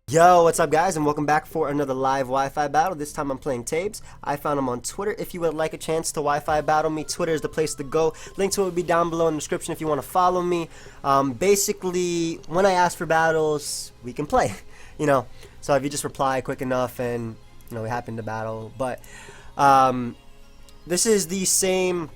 Yo, what's up guys, and welcome back for another live Wi-Fi battle. This time I'm playing Taybz. I found him on Twitter. If you would like a chance to Wi-Fi battle me, Twitter is the place to go. Link to it will be down below in the description if you want to follow me. Basically, when I ask for battles, we can play. So if you just reply quick enough and, we happen to battle. But, this is the same...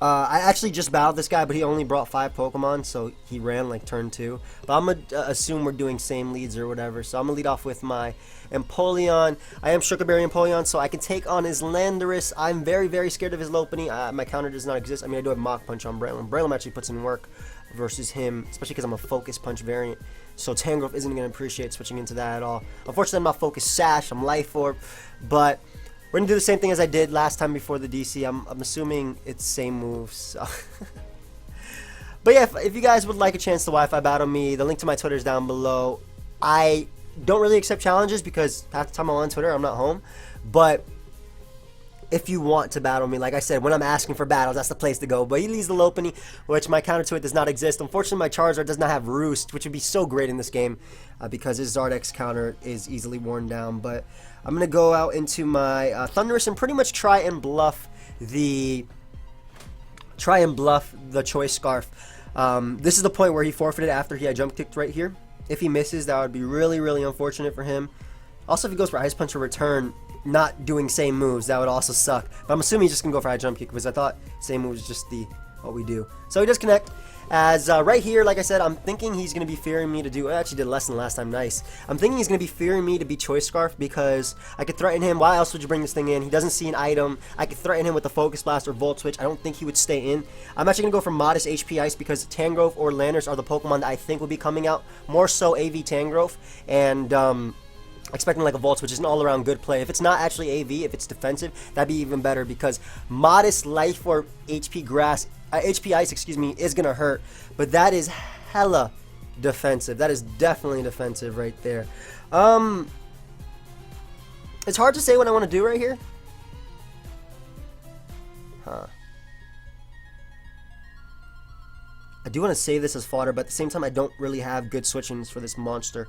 I actually just battled this guy, but he only brought 5 Pokemon, so he ran like turn 2. But I'm going to assume we're doing same leads or whatever. So I'm going to lead off with my Empoleon. I am Sugarberry Empoleon, so I can take on his Landorus. I'm very, very scared of his Lopunny. My counter does not exist. I mean, I do have Mach Punch on Breloom. Breloom actually puts in work versus him, especially because I'm a Focus Punch variant. So Tangrowth isn't going to appreciate switching into that at all. Unfortunately, I'm not Focus Sash. I'm Life Orb. But... we're going to do the same thing as I did last time before the DC. I'm assuming it's same moves. So. But yeah, if you guys would like a chance to Wi-Fi battle me, the link to my Twitter is down below. I don't really accept challenges because half the time I'm on Twitter, I'm not home. But if you want to battle me, like I said, when I'm asking for battles, that's the place to go. But he leads the Lopunny, which my counter to it does not exist. Unfortunately, my Charizard does not have Roost, which would be so great in this game because his Zardex counter is easily worn down. But I'm going to go out into my Thundurus and pretty much try and bluff the Choice Scarf. This is the point where he forfeited after he had jump kicked right here. If he misses, that would be really, really unfortunate for him. Also, if he goes for Ice Punch or Return, not doing same moves, that would also suck. But I'm assuming he's just going to go for High Jump Kick because I thought same moves is just what we do. So he does connect. As right here, like I said, I'm thinking he's going to be fearing me to do... I actually did less than last time, nice. I'm thinking he's going to be fearing me to be Choice Scarf because I could threaten him. Why else would you bring this thing in? He doesn't see an item. I could threaten him with the Focus Blast or Volt Switch. I don't think he would stay in. I'm actually going to go for Modest HP Ice because Tangrowth or Landorus are the Pokemon that I think will be coming out. More so AV Tangrowth. And... expecting like a Volt, which is an all-around good play. If it's not actually AV, if it's defensive, that'd be even better because Modest Life or HP Ice, excuse me, is gonna hurt. But that is hella defensive. That is definitely defensive right there. It's hard to say what I want to do right here. I do want to save this as fodder, but at the same time, I don't really have good switch-ins for this monster.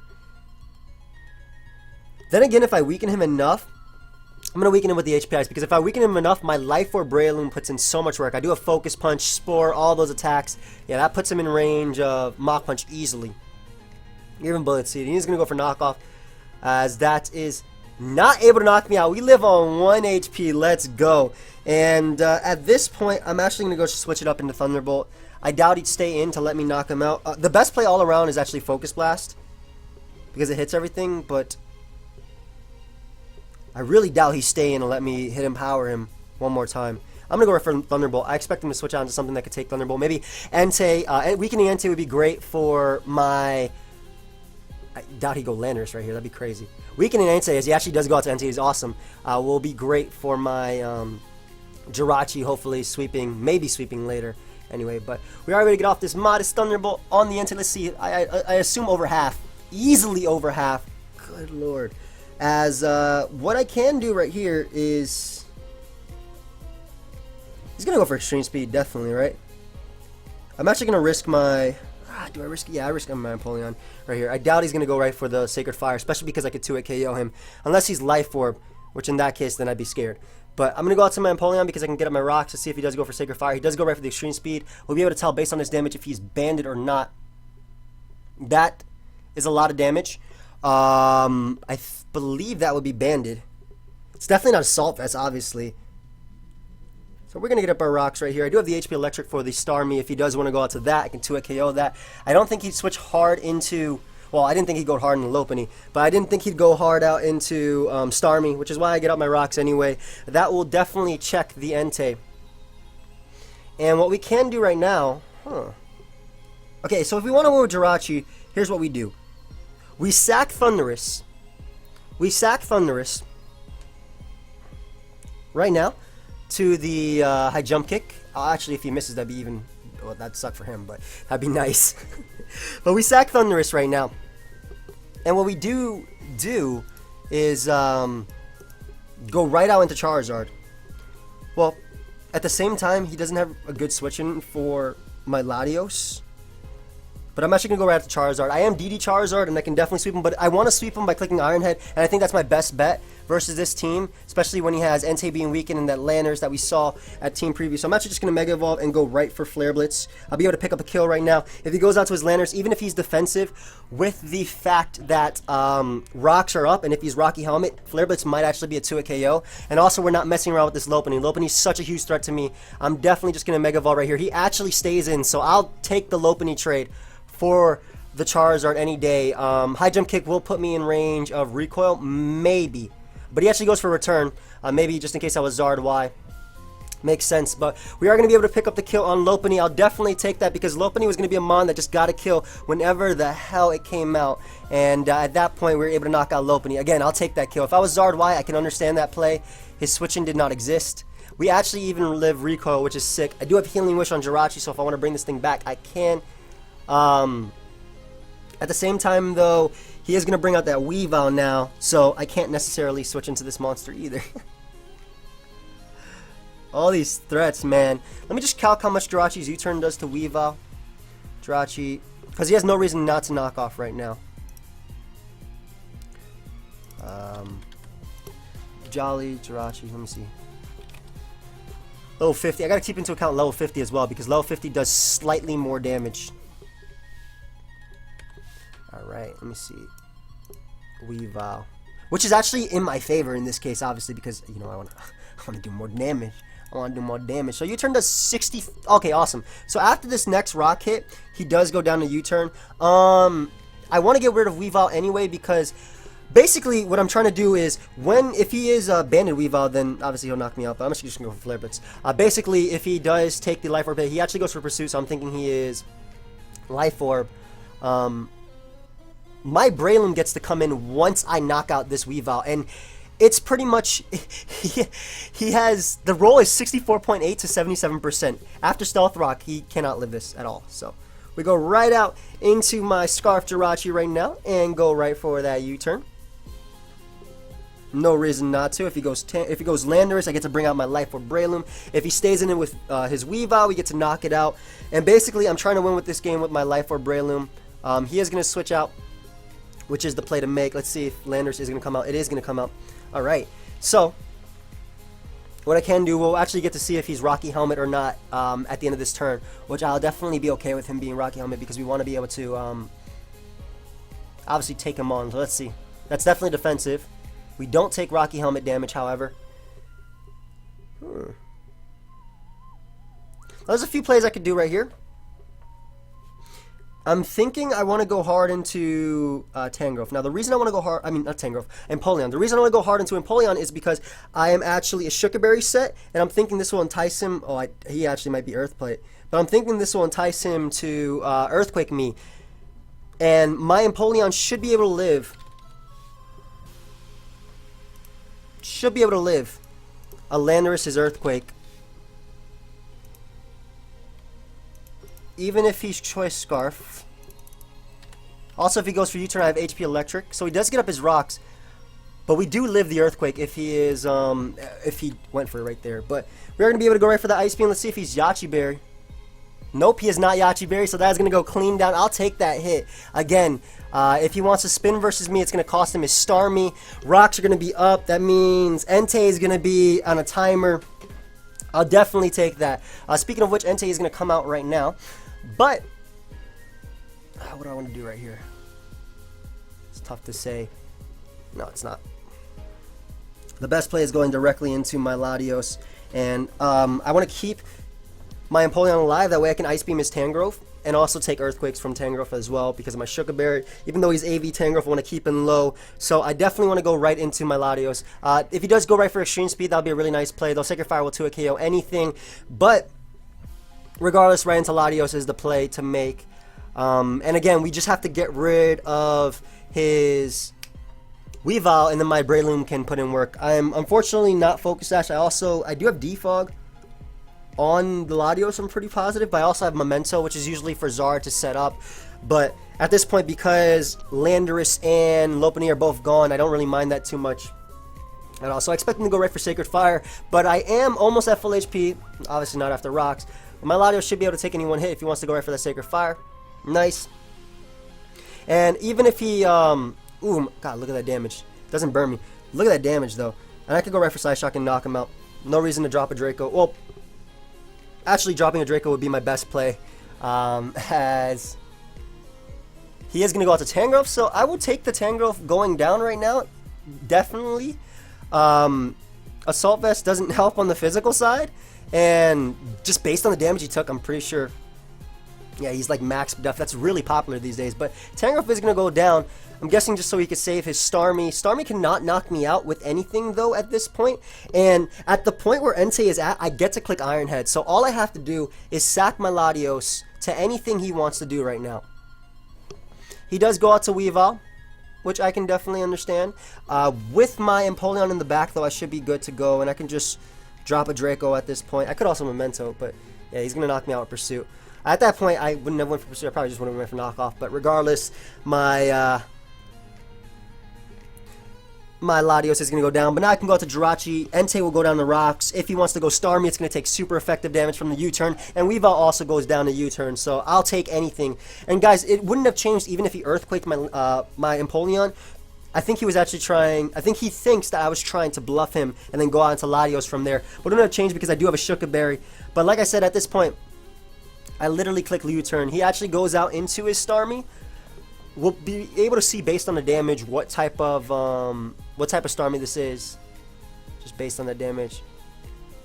Then again, if I weaken him enough, I'm going to weaken him with the HP Ice. Because if I weaken him enough, my Life Orb Breloom puts in so much work. I do a Focus Punch, Spore, all those attacks. Yeah, that puts him in range of Mach Punch easily. Even Bullet Seed. He's going to go for Knockoff. As that is not able to knock me out. We live on 1 HP. Let's go. And at this point, I'm actually going to go switch it up into Thunderbolt. I doubt he'd stay in to let me knock him out. The best play all around is actually Focus Blast. Because it hits everything, but... I really doubt he's staying and let me hit Empower him one more time. I'm going to go for Thunderbolt. I expect him to switch on to something that could take Thunderbolt. Maybe Entei. Weakening Entei would be great for my... I doubt he'd go Landorus right here. That'd be crazy. Weakening Entei, as he actually does go out to Entei, is awesome. Will be great for my Jirachi, hopefully sweeping, maybe sweeping later. Anyway, but we are ready to get off this Modest Thunderbolt on the Entei. Let's see. I assume over half. Easily over half. Good lord. As what I can do right here is he's gonna go for Extreme Speed, definitely, right? I'm actually gonna risk my do I risk? Yeah, I risk my Empoleon right here. I doubt he's gonna go right for the Sacred Fire, especially because I could 2-hit KO him unless he's Life Orb, which in that case then I'd be scared. But I'm gonna go out to my Empoleon because I can get up my rocks to see if he does go for Sacred Fire. He does go right for the Extreme Speed. We'll be able to tell based on his damage if he's banded or not. That is a lot of damage. I believe that would be banded. It's definitely not Assault Vest, obviously. So we're going to get up our rocks right here. I do have the HP Electric for the Starmie. If he does want to go out to that, I can 2-hit KO that. I don't think he'd switch hard into... well, I didn't think he'd go hard in Lopunny, but I didn't think he'd go hard out into Starmie, which is why I get up my rocks anyway. That will definitely check the Entei. And what we can do right now... okay, so if we want to move Jirachi, here's what we do. We sack Thundurus. Right now to the High Jump Kick. Actually, if he misses, that'd be even... well, that'd suck for him, but that'd be nice. But we sack Thundurus right now. And what we do is go right out into Charizard. Well, at the same time, he doesn't have a good switch in for my Latios. But I'm actually going to go right after Charizard. I am DD Charizard, and I can definitely sweep him, but I want to sweep him by clicking Iron Head, and I think that's my best bet versus this team, especially when he has Entei being weakened and that Landers that we saw at Team Preview. So I'm actually just going to Mega Evolve and go right for Flare Blitz. I'll be able to pick up a kill right now. If he goes out to his Landers, even if he's defensive, with the fact that rocks are up, and if he's Rocky Helmet, Flare Blitz might actually be a 2-hit KO. And also, we're not messing around with this Lopunny. Lopunny's such a huge threat to me. I'm definitely just going to Mega Evolve right here. He actually stays in, so I'll take the Lopunny trade for the Charizard any day. High Jump Kick will put me in range of recoil, maybe. But he actually goes for return, maybe just in case I was Zard Y. Makes sense, but we are going to be able to pick up the kill on Lopunny. I'll definitely take that because Lopunny was going to be a mon that just got a kill whenever the hell it came out. And at that point, we were able to knock out Lopunny. Again, I'll take that kill. If I was Zard Y, I can understand that play. His switching did not exist. We actually even live recoil, which is sick. I do have Healing Wish on Jirachi, so if I want to bring this thing back, I can. At the same time, though, he is going to bring out that Weavile now, so I can't necessarily switch into this monster either. All these threats, man. Let me just calc how much Jirachi's U-turn does to Weavile. Jirachi, because he has no reason not to knock off right now. Jolly, Jirachi, let me see. Level 50, I gotta keep into account level 50 as well, because level 50 does slightly more damage. Alright, let me see. Weavile. Which is actually in my favor in this case, obviously, because, you know, I want to do more damage. I want to do more damage. So U-turn does 60. Okay, awesome. So after this next rock hit, he does go down to U-turn. I want to get rid of Weavile anyway because basically what I'm trying to do is if he is Banded Weavile, then obviously he'll knock me out. But I'm actually just going to go for Flare Blitz. Basically, if he does take the Life Orb hit, he actually goes for Pursuit. So I'm thinking he is Life Orb. My Breloom gets to come in once I knock out this Weavile, and it's pretty much, he has, the roll is 64.8 to 77%. After Stealth Rock, he cannot live this at all. So we go right out into my Scarf Jirachi right now and go right for that U-turn. No reason not to. If he goes Landorus, I get to bring out my Life Orb Breloom. If he stays in it with his Weavile, we get to knock it out. And basically, I'm trying to win with this game with my Life Orb Breloom. He is going to switch out, which is the play to make. Let's see if Landorus is going to come out. It is going to come out. Alright, so what I can do, we'll actually get to see if he's Rocky Helmet or not at the end of this turn, which I'll definitely be okay with him being Rocky Helmet because we want to be able to obviously take him on. So let's see. That's definitely defensive. We don't take Rocky Helmet damage, however. There's a few plays I could do right here. I'm thinking I want to go hard into Tangrowth. Now, the reason I want to go hard, I mean, not Tangrowth, Empoleon. The reason I want to go hard into Empoleon is because I am actually a Sugar Berry set, and I'm thinking this will entice him. Oh, he actually might be Earth Plate. But I'm thinking this will entice him to Earthquake me. And my Empoleon should be able to live. Should be able to live. A Landorus' Earthquake. Even if he's Choice Scarf. Also, if he goes for U-turn, I have HP Electric. So he does get up his rocks. But we do live the Earthquake if he is, if he went for it right there. But we're going to be able to go right for the Ice Beam. Let's see if he's Yachi Berry. Nope, he is not Yachi Berry, so that's going to go clean down. I'll take that hit. Again, if he wants to spin versus me, it's going to cost him his Starmie. Rocks are going to be up. That means Entei is going to be on a timer. I'll definitely take that. Speaking of which, Entei is going to come out right now. But, what do I want to do right here? It's tough to say. No, it's not. The best play is going directly into my Latios. And I want to keep my Empoleon alive. That way I can Ice Beam his Tangrowth. And also take Earthquakes from Tangrowth as well because of my Sugar Berry. Even though he's AV Tangrowth, I want to keep him low. So I definitely want to go right into my Latios. If he does go right for Extreme Speed, that'll be a really nice play. Though Sacred Fire will 2-hit KO anything. But regardless, right into Latios is the play to make. And again, we just have to get rid of his Weavile, and then my Breloom can put in work. I'm unfortunately not Focus Sash. I do have Defog on the Latios. I'm pretty positive, but I also have Memento, which is usually for Zard to set up. But at this point, because Landorus and Lopunny are both gone, I don't really mind that too much at all. So I expect him to go right for Sacred Fire, but I am almost at full HP. Obviously not after rocks. My Latios should be able to take any one hit if he wants to go right for that Sacred Fire. Nice. And even if he, ooh, God, look at that damage. Doesn't burn me. Look at that damage, though. And I could go right for Side Shock and knock him out. No reason to drop a Draco. Well, actually, dropping a Draco would be my best play, as he is going to go out to Tangrowth, so I will take the Tangrowth going down right now, definitely. Assault Vest doesn't help on the physical side, and just based on the damage he took, I'm pretty sure, yeah, he's like max def. That's really popular these days, but Tangrowth is going to go down. I'm guessing just so he could save his Starmie. Starmie cannot knock me out with anything, though, at this point. And at the point where Entei is at, I get to click Iron Head. So all I have to do is sack my Latios to anything he wants to do right now. He does go out to Weavile, which I can definitely understand. With my Empoleon in the back, though, I should be good to go. And I can just drop a Draco at this point. I could also Memento, but yeah, he's going to knock me out with Pursuit. At that point, I wouldn't have went for Pursuit. I probably just would have went for Knockoff. But regardless, my Latios is going to go down, but now I can go out to Jirachi. Entei will go down the rocks. If he wants to go Starmie, it's going to take super effective damage from the U-turn, and Weavile also goes down the U-turn, so I'll take anything. And guys, it wouldn't have changed even if he Earthquaked my Empoleon. I think he was actually trying, I think he thinks that I was trying to bluff him and then go out into Latios from there. But it wouldn't have changed because I do have a Shuka Berry. But like I said, at this point, I literally click U-turn. He actually goes out into his Starmie. We'll be able to see based on the damage what type of Starmie this is, just based on the damage.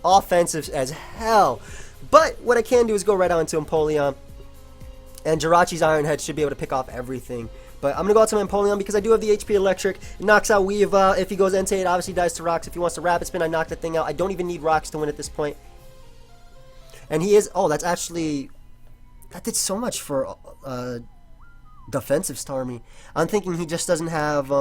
Offensive as hell, but what I can do is go right out into Empoleon, and Jirachi's Iron Head should be able to pick off everything. But I'm gonna go out to my Empoleon because I do have the HP Electric. It knocks out Weavile. If he goes Entei, it obviously dies to Rocks. If he wants to Rapid Spin, I knock the thing out. I don't even need Rocks to win at this point. And he is. Oh, that's actually. That did so much for defensive Starmie. I'm thinking he just doesn't have.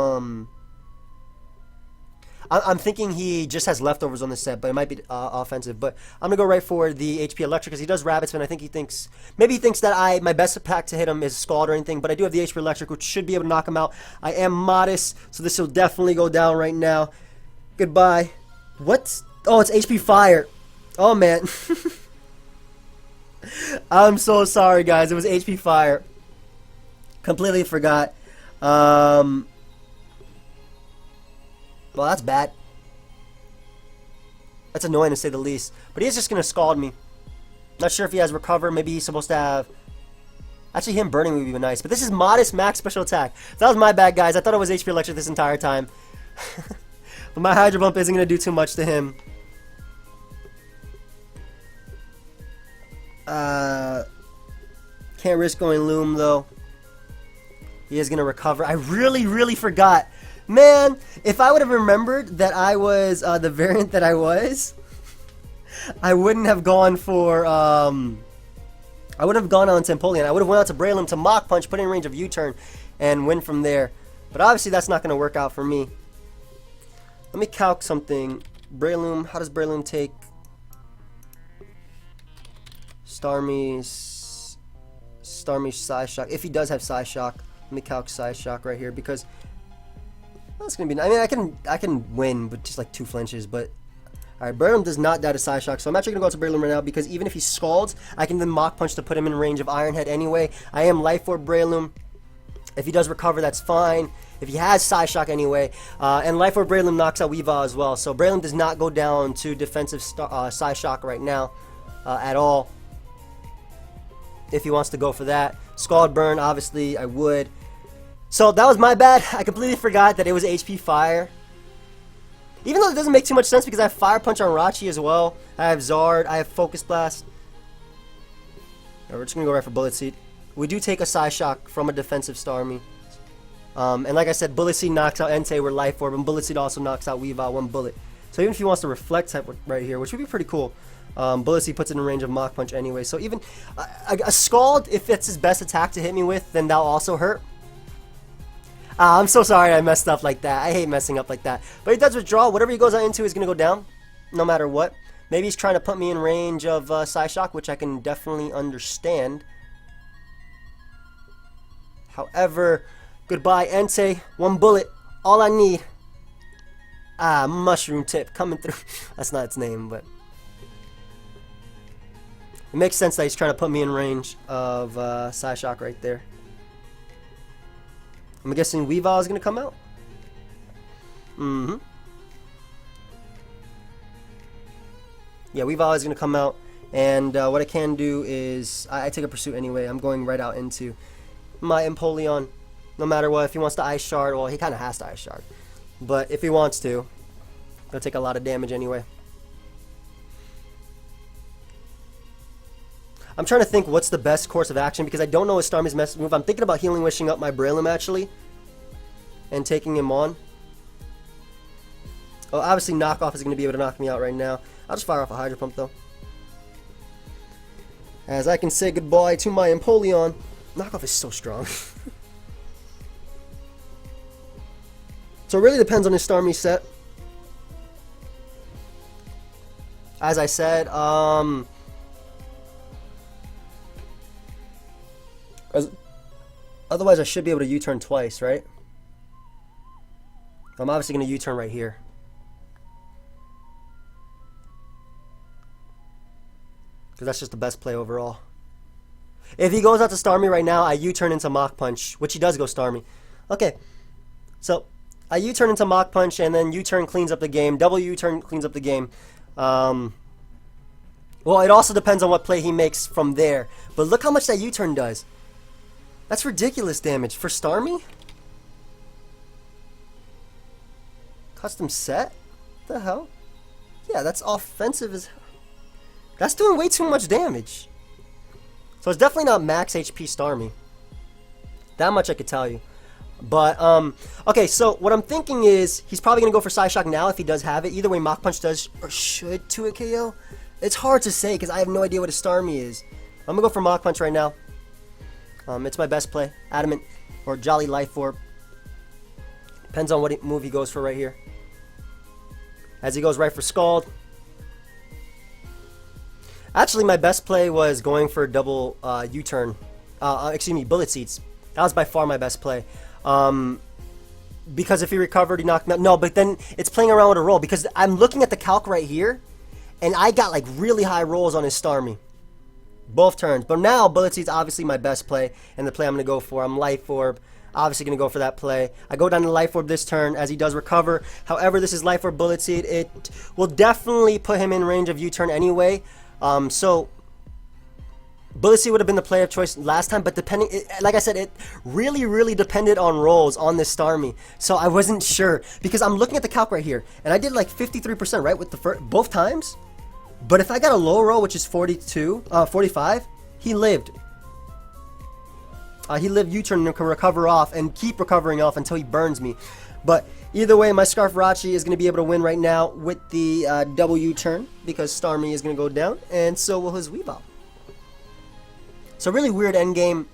I'm thinking he just has leftovers on this set, but it might be offensive. But I'm gonna go right for the HP Electric because he does Rabbit Spin. I think he thinks maybe he thinks that my best attack to hit him is Scald or anything, but I do have the HP Electric, which should be able to knock him out. I am modest, so this will definitely go down right now. Goodbye. What? Oh, it's HP Fire. Oh man. I'm so sorry, guys. It was HP Fire. Completely forgot. Well, that's bad. That's annoying to say the least. But he's just going to Scald me. Not sure if he has Recover. Maybe he's supposed to have... Actually, him burning would be nice. But this is modest max special attack. So that was my bad, guys. I thought it was HP Electric this entire time. But my Hydro Bump isn't going to do too much to him. Can't risk going Loom, though. He is going to Recover. I really forgot. Man, if I would have remembered that I was the variant that I was, I wouldn't have gone for, I wouldn't have gone on to Empoleon. I would have went out to Breloom to Mach Punch, put in range of U-turn, and win from there. But obviously that's not going to work out for me. Let me calc something. Breloom, how does Breloom take Starmie's Side Shock? If he does have Side Shock, let me calc Side Shock right here because... That's gonna be. I mean, I can win, but just like 2 flinches. But all right, Breloom does not die to Side Shock, so I'm actually gonna go out to Breloom right now because even if he scalds, I can then Mach Punch to put him in range of Iron Head anyway. I am Life Orb Breloom. If he does Recover, that's fine. If he has Side Shock anyway, and Life Orb Breloom knocks out Weavile as well. So Breloom does not go down to defensive Side Shock right now at all. If he wants to go for that, Scald Burn, obviously I would. So that was my bad. I completely forgot that it was HP Fire. Even though it doesn't make too much sense because I have Fire Punch on Rachi as well. I have Zard. I have Focus Blast. Right, we're just going to go right for Bullet Seed. We do take a Side Shock from a defensive Starmie. And like I said, Bullet Seed knocks out Entei with Life Orb, and Bullet Seed also knocks out Weavile 1 bullet. So even if he wants to Reflect type right here, which would be pretty cool, Bullet Seed puts it in range of Mach Punch anyway. So even a Scald, if it's his best attack to hit me with, then that'll also hurt. I'm so sorry I messed up like that. I hate messing up like that. But he does withdraw. Whatever he goes out into is going to go down, no matter what. Maybe he's trying to put me in range of Psyshock, which I can definitely understand. However, goodbye, Entei. 1 bullet. All I need. Mushroom Tip coming through. That's not its name, but... It makes sense that he's trying to put me in range of Psyshock right there. I'm guessing Weavile is going to come out. Yeah, Weavile is going to come out. And what I can do is, I take a Pursuit anyway. I'm going right out into my Empoleon. No matter what, if he wants to Ice Shard, well, he kind of has to Ice Shard. But if he wants to, he'll take a lot of damage anyway. I'm trying to think what's the best course of action because I don't know his Starmie's mess move. I'm thinking about Healing Wishing up my Breloom actually. And taking him on. Oh, obviously Knockoff is going to be able to knock me out right now. I'll just fire off a Hydro Pump though. As I can say goodbye to my Empoleon. Knockoff is so strong. So it really depends on his Starmie set. As I said, otherwise I should be able to U-turn twice, right? I'm obviously going to U-turn right here. Because that's just the best play overall. If he goes out to Starmie right now, I U-turn into Mach Punch, which he does go Starmie. Okay, so I U-turn into Mach Punch, and then U-turn cleans up the game. Double U-turn cleans up the game. Well, it also depends on what play he makes from there. But look how much that U-turn does. That's ridiculous damage for Starmie. Custom set? What the hell? Yeah, that's offensive as hell. That's doing way too much damage. So it's definitely not max HP Starmie. That much I could tell you. But, okay, so what I'm thinking is he's probably going to go for Psyshock now if he does have it. Either way, Mach Punch does or should 2-hit KO. It's hard to say because I have no idea what his Starmie is. I'm going to go for Mach Punch right now. It's my best play. Adamant or Jolly Life Orb. Depends on what move he goes for right here. As he goes right for Scald. Actually, my best play was going for double U-turn. Excuse me, Bullet Seeds. That was by far my best play. Because if he recovered, he knocked me out. No, but then it's playing around with a roll. Because I'm looking at the calc right here. And I got like really high rolls on his Starmie. Both turns. But now, Bullet Seed's obviously my best play. And the play I'm going to go for. I'm Life Orb. Obviously going to go for that play. I go down to Life Orb this turn as he does recover. However, this is Life Orb Bullet Seed. It will definitely put him in range of U-turn anyway. So Bullet Seed would have been the play of choice last time, but depending, like I said, it really depended on rolls on this Starmie. So I wasn't sure because I'm looking at the calc right here, and I did like 53%, right, with the both times. But if I got a low roll, which is 45, he lived. He lived U-turn and can recover off and keep recovering off until he burns me. But either way, my Scarfrachi is going to be able to win right now with the double U-turn because Starmie is going to go down, and so will his Weavile. So really weird endgame.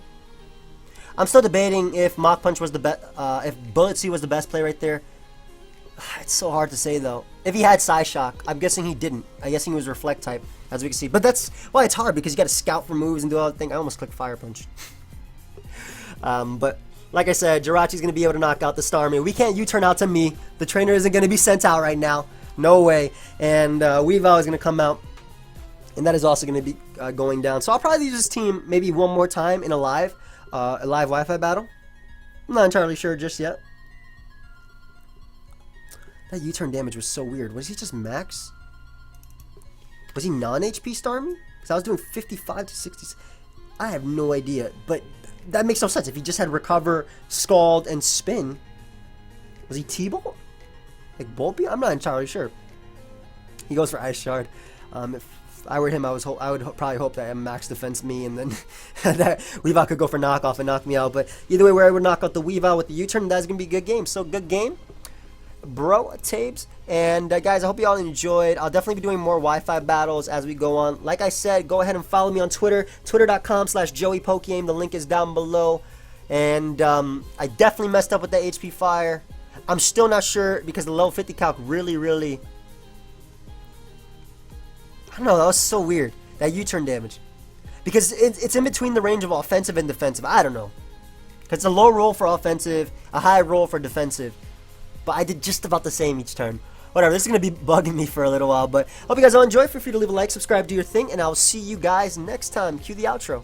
I'm still debating if Mach Punch was the best, if Bullet Seed was the best play right there. It's so hard to say though. If he had Psyshock, I'm guessing he didn't. I'm guessing he was Reflect type, as we can see. But that's why it's hard because you got to scout for moves and do all that thing. I almost clicked Fire Punch. But like I said, Jirachi's going to be able to knock out the Starmie. We can't U-turn out to me. The trainer isn't going to be sent out right now. No way. And Weavile is going to come out. And that is also going to be going down. So I'll probably use this team maybe one more time in a live Wi-Fi battle. I'm not entirely sure just yet. That U-turn damage was so weird. Was he just max? Was he non-HP Starmie? Because I was doing 55 to 60. I have no idea. But that makes no sense. If he just had Recover, Scald, and Spin. Was he T-Bolt? Like Bolt Beam? I'm not entirely sure. He goes for Ice Shard. If I were him, I would probably hope that Max defends me, and then that Weavile could go for knockoff and knock me out. But either way, where I would knock out the Weavile with the U-turn, that's going to be a good game. So, good game, bro, Taybz. And guys, I hope you all enjoyed. I'll definitely be doing more Wi-Fi battles as we go on. Like I said, go ahead and follow me on Twitter, twitter.com/JoeyPokeaim. The link is down below. And I definitely messed up with that HP Fire. I'm still not sure because the level 50 calc really... I don't know, that was so weird. That U-turn damage. Because it's in between the range of offensive and defensive. I don't know. Because it's a low roll for offensive, a high roll for defensive. But I did just about the same each turn. Whatever, this is going to be bugging me for a little while. But hope you guys all enjoy. Feel free to leave a like, subscribe, do your thing. And I'll see you guys next time. Cue the outro.